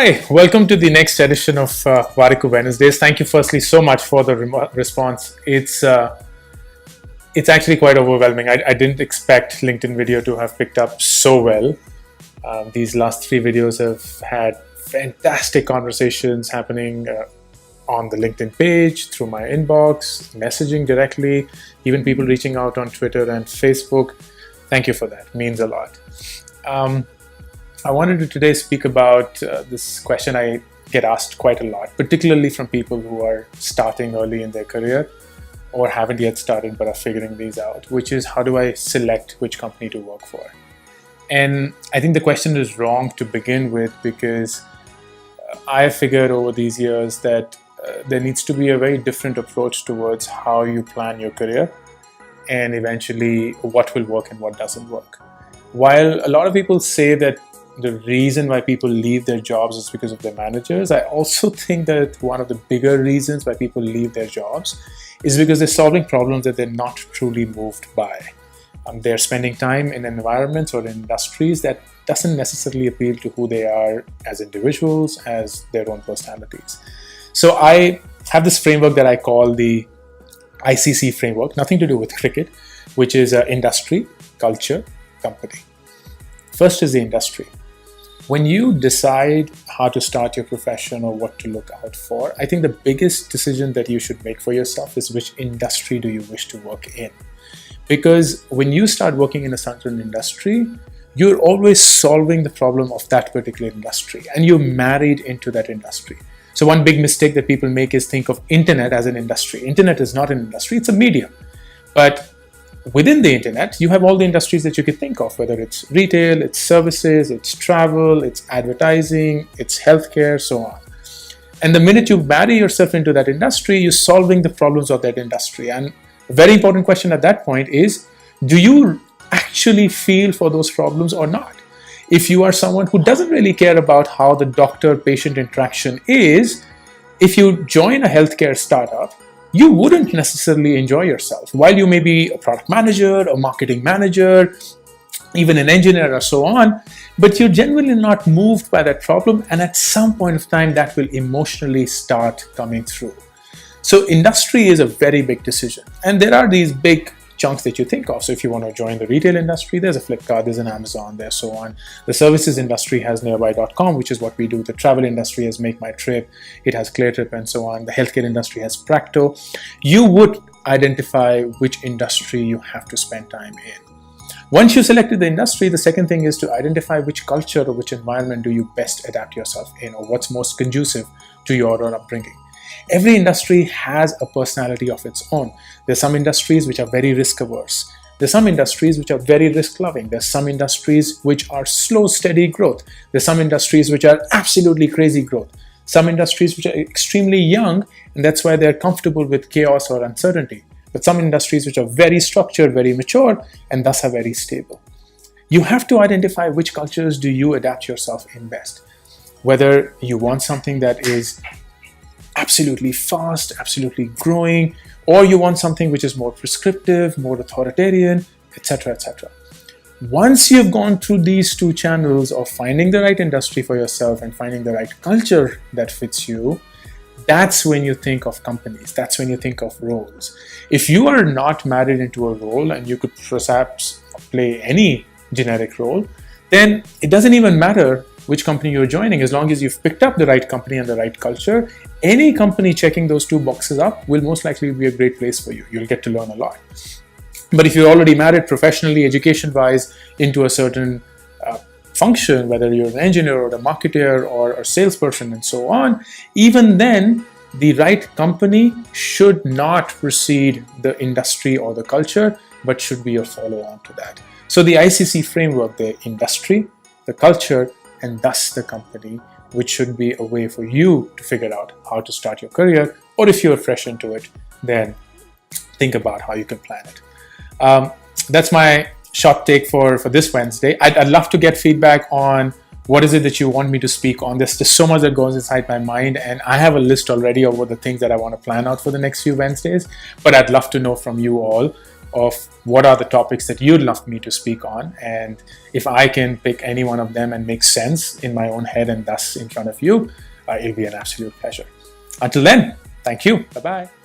Hi, welcome to the next edition of Warikoo Wednesdays. Thank you firstly so much for the response. It's actually quite overwhelming. I didn't expect LinkedIn video to have picked up so well. These last 3 videos have had fantastic conversations happening on the LinkedIn page, through my inbox, messaging directly, even people reaching out on Twitter and Facebook. Thank you for that. It means a lot. I wanted to today speak about this question I get asked quite a lot, particularly from people who are starting early in their career or haven't yet started but are figuring these out, which is, how do I select which company to work for? And I think the question is wrong to begin with, because I have figured over these years that there needs to be a very different approach towards how you plan your career and eventually what will work and what doesn't work. While a lot of people say that the reason why people leave their jobs is because of their managers, I also think that one of the bigger reasons why people leave their jobs is because they're solving problems that they're not truly moved by. They're spending time in environments or industries that doesn't necessarily appeal to who they are as individuals, as their own personalities. So I have this framework that I call the ICC framework, nothing to do with cricket, which is industry, culture, company. First is the industry. When you decide how to start your profession or what to look out for, I think the biggest decision that you should make for yourself is which industry do you wish to work in. Because when you start working in a certain industry, you're always solving the problem of that particular industry and you're married into that industry. So one big mistake that people make is think of internet as an industry. Internet is not an industry, it's a medium. But within the internet, you have all the industries that you could think of, whether it's retail, it's services, it's travel, it's advertising, it's healthcare, so on. And the minute you marry yourself into that industry, you're solving the problems of that industry. And a very important question at that point is, do you actually feel for those problems or not? If you are someone who doesn't really care about how the doctor-patient interaction is, if you join a healthcare startup, you wouldn't necessarily enjoy yourself. While you may be a product manager, a marketing manager, even an engineer or so on, but you're genuinely not moved by that problem, and at some point of time that will emotionally start coming through. So industry is a very big decision, and there are these big chunks that you think of. So if you want to join the retail industry, there's a Flipkart, there's an Amazon, there's so on. The services industry has nearby.com, which is what we do. The travel industry has Make My Trip, it has ClearTrip and so on. The healthcare industry has Practo. You would identify which industry you have to spend time in. Once you selected the industry, the second thing is to identify which culture or which environment do you best adapt yourself in, or what's most conducive to your upbringing. Every industry has a personality of its own. There's some industries which are very risk averse. There's some industries which are very risk loving. There's some industries which are slow, steady growth. There's some industries which are absolutely crazy growth. Some industries which are extremely young, and that's why they're comfortable with chaos or uncertainty. But some industries which are very structured, very mature, and thus are very stable. You have to identify which cultures do you adapt yourself in best. Whether you want something that is absolutely fast, absolutely growing, or you want something which is more prescriptive, more authoritarian, etc., etc. Once you've gone through these 2 channels of finding the right industry for yourself and finding the right culture that fits you, that's when you think of companies, that's when you think of roles. If you are not married into a role and you could perhaps play any generic role, then it doesn't even matter which company you're joining. As long as you've picked up the right company and the right culture, any company checking those 2 boxes up will most likely be a great place for you. You'll get to learn a lot. But if you're already married professionally, education-wise, into a certain function, whether you're an engineer or a marketer or a salesperson and so on, even then, the right company should not precede the industry or the culture, but should be a follow-on to that. So the ICC framework, the industry, the culture, and thus the company, which should be a way for you to figure out how to start your career, or if you're fresh into it, then think about how you can plan it. That's my short take for this Wednesday. I'd love to get feedback on what is it that you want me to speak on. There's so much that goes inside my mind, and I have a list already of the things that I want to plan out for the next few Wednesdays, but I'd love to know from you all of what are the topics that you'd love me to speak on. And if I can pick any one of them and make sense in my own head and thus in front of you, it'll be an absolute pleasure. Until then, thank you. Bye-bye.